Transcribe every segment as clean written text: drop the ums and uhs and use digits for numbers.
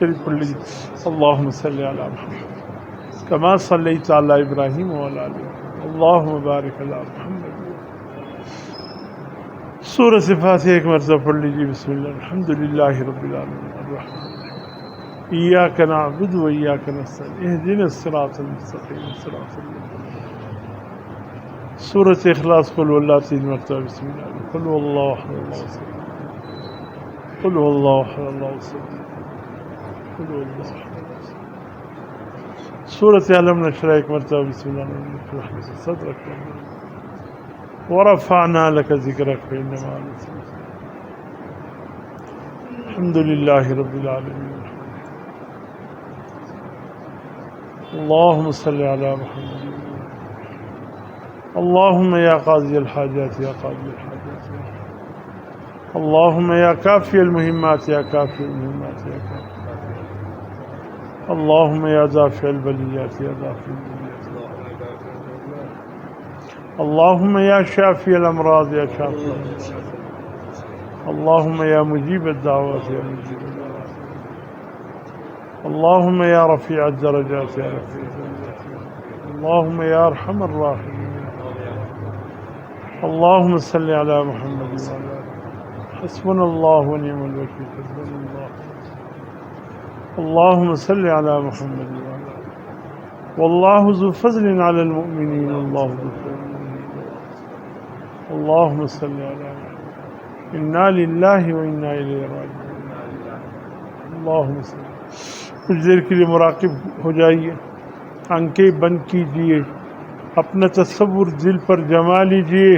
شریف پڑھ لیجیے. اللہم صلی علی محمد کما صلیت علی ابراہیم وعلی آل ابراہیم اللہم بارک علی محمد. سورۃ فاتحہ ایک مرتبہ پڑھ لیجیے. بسم اللہ الحمدللہ رب العالمین الرحمن الرحیم ایاک نعبد و ایاک نستعین اہدنا الصراط المستقیم صراط الذین. سورۃ اخلاص قل هو اللہ 3 مرتبہ. بسم اللہ قل هو اللہ احد اللہ الصمد قل هو اللہ احد اللہ الصمد قل هو اللہ احد. سورۃ علم نشرح ایک مرتبہ. بسم اللہ الرحمن الرحیم صدرک ورفعنا لك ذکرک فإن مع العسر یسرا. الحمدللہ رب العالمین. اللہم صلی علی محمد. اللہم یا قاضی الحاجات یا قاضی الحاجات اللہم یا کافی المہمات یا کافی المہمات یا کافی اللہم یا دافع البلیات یا دافع البلیات اللہم یا شافی الامراض یا شافی الامراض اللہم یا مجیب الدعوات یا مجیب الدعوات اللہم یا رفیع الدرجات یا رفیع الدرجات اللہم یا ارحم الراحمین. اللہم صلی علی محمد وعلی آلہ. حسبنا اللہ ونعم الوکیل. حسبنا اللہ. اللہم صلی علی محمد وعلی آلہ. واللہ ذو فضل علی المؤمنین. اللہ ذو فضل. اللہم صلی علی محمد. انا للہ و انا الیہ راجعون. اللہم صلی. کچھ دیر کے لیے مراقب ہو جائیے. آنکھیں بند کیجیے. اپنا تصور دل پر جما لیجیے.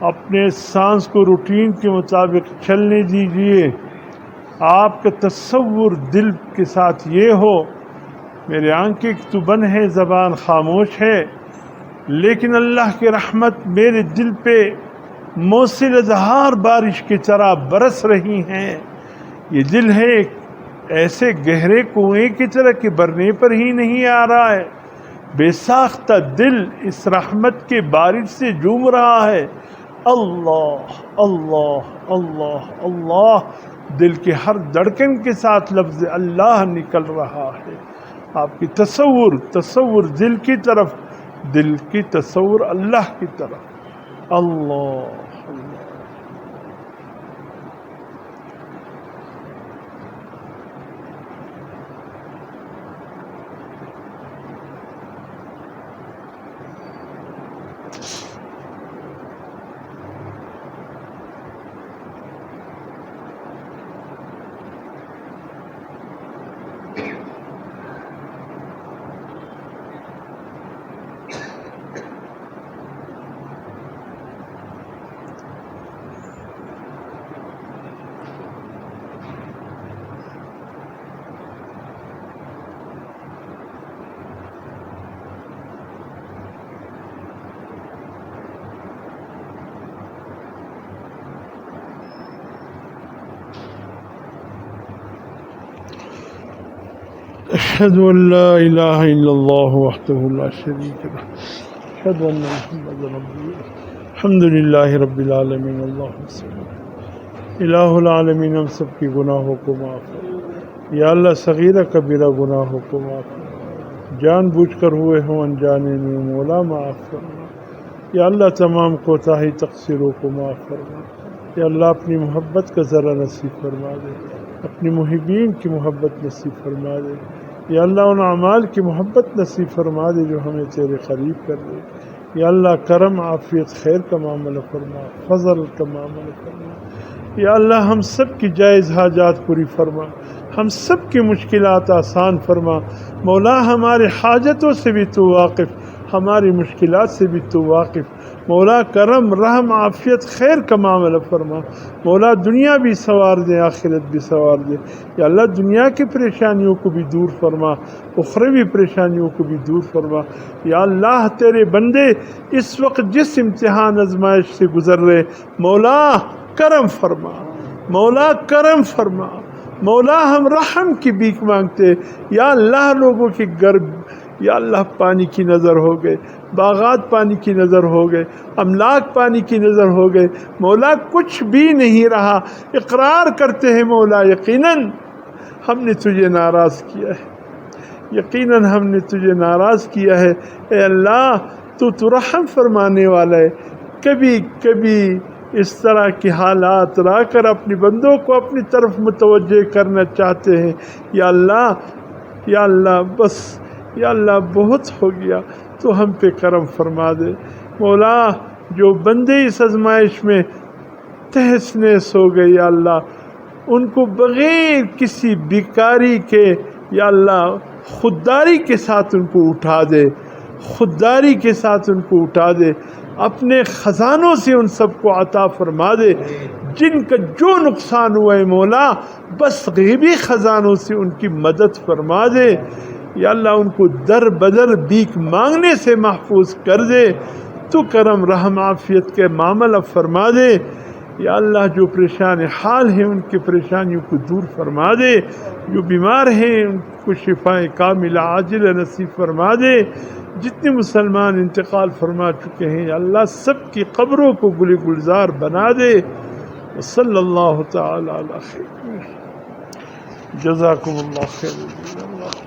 اپنے سانس کو روٹین کے مطابق چلنے دیجیے. آپ کا تصور دل کے ساتھ یہ ہو میرے آنکھیں تو بند ہے زبان خاموش ہے لیکن اللہ کی رحمت میرے دل پہ موسل ازہار بارش کی طرح برس رہی ہیں. یہ دل ہے ایسے گہرے کنویں کی طرح کہ بھرنے پر ہی نہیں آ رہا ہے. بے ساختہ دل اس رحمت کے بارش سے جھوم رہا ہے. اللہ اللہ اللہ اللہ. دل کے ہر دھڑکن کے ساتھ لفظ اللہ نکل رہا ہے. آپ کی تصور دل کی طرف, دل کی تصور اللہ کی طرف. اللہ اللہ. اشہد ان لا الہ الا اللہ وحدہ لا شریک لہ اشہد ان محمد رسول اللہ. الحمدللہ رب العالمین. اللہم صلی الہ العالمین. ہم سب کی گناہوں کو معاف کر. یا اللہ صغیرہ کبیرہ گناہوں کو معاف کر. جان بوجھ کر ہوئے ہوں انجانے میں مولا معاف کرنا. یا اللہ تمام کوتاہی تقصیروں کو معاف کرنا. یا اللہ اپنی محبت کا ذرا نصیب فرما دے. اپنی محبین کی محبت نصیب فرما دے. یا اللہ ان اعمال کی محبت نصیب فرما دے جو ہمیں تیرے قریب کر دے. یا اللہ کرم عافیت خیر کا معاملہ فرما. فضل کا معاملہ فرما. یا اللہ ہم سب کی جائز حاجات پوری فرما. ہم سب کی مشکلات آسان فرما. مولا ہمارے حاجتوں سے بھی تو واقف, ہماری مشکلات سے بھی تو واقف. مولا کرم رحم عافیت خیر کا معاملہ فرما. مولا دنیا بھی سوار دے آخرت بھی سوار دے. یا اللہ دنیا کی پریشانیوں کو بھی دور فرما, اخروی پریشانیوں کو بھی دور فرما. یا اللہ تیرے بندے اس وقت جس امتحان آزمائش سے گزر رہے مولا کرم فرما. مولا کرم فرما. مولا ہم رحم کی بھیک مانگتے. یا اللہ لوگوں کے گھر یا اللہ پانی کی نظر ہو گئے, باغات پانی کی نظر ہو گئے, املاک پانی کی نظر ہو گئے. مولا کچھ بھی نہیں رہا. اقرار کرتے ہیں مولا یقیناً ہم نے تجھے ناراض کیا ہے، یقیناً ہم نے تجھے ناراض کیا ہے۔ اے اللہ تو رحم فرمانے والا ہے، کبھی کبھی اس طرح کے حالات لا کر اپنے بندوں کو اپنی طرف متوجہ کرنا چاہتے ہیں۔ یا اللہ بس، یا اللہ بہت ہو گیا، تو ہم پہ کرم فرما دے۔ مولا جو بندے اس آزمائش میں تہس نہس ہو گئے، یا اللہ ان کو بغیر کسی بیکاری کے، یا اللہ خودداری کے ساتھ ان کو اٹھا دے، خودداری کے ساتھ ان کو اٹھا دے، اپنے خزانوں سے ان سب کو عطا فرما دے۔ جن کا جو نقصان ہوا ہے مولا، بس غیبی خزانوں سے ان کی مدد فرما دے۔ یا اللہ ان کو در بدر بھیک مانگنے سے محفوظ کر دے، تو کرم رحم عافیت کے معاملہ فرما دے۔ یا اللہ جو پریشان حال ہیں ان کی پریشانیوں کو دور فرما دے، جو بیمار ہیں ان کو شفاء کاملہ عاجلہ نصیب فرما دے۔ جتنے مسلمان انتقال فرما چکے ہیں یا اللہ سب کی قبروں کو گل گلزار بنا دے۔ صلی اللہ تعالی علی خیر، جزاکم اللہ خیر۔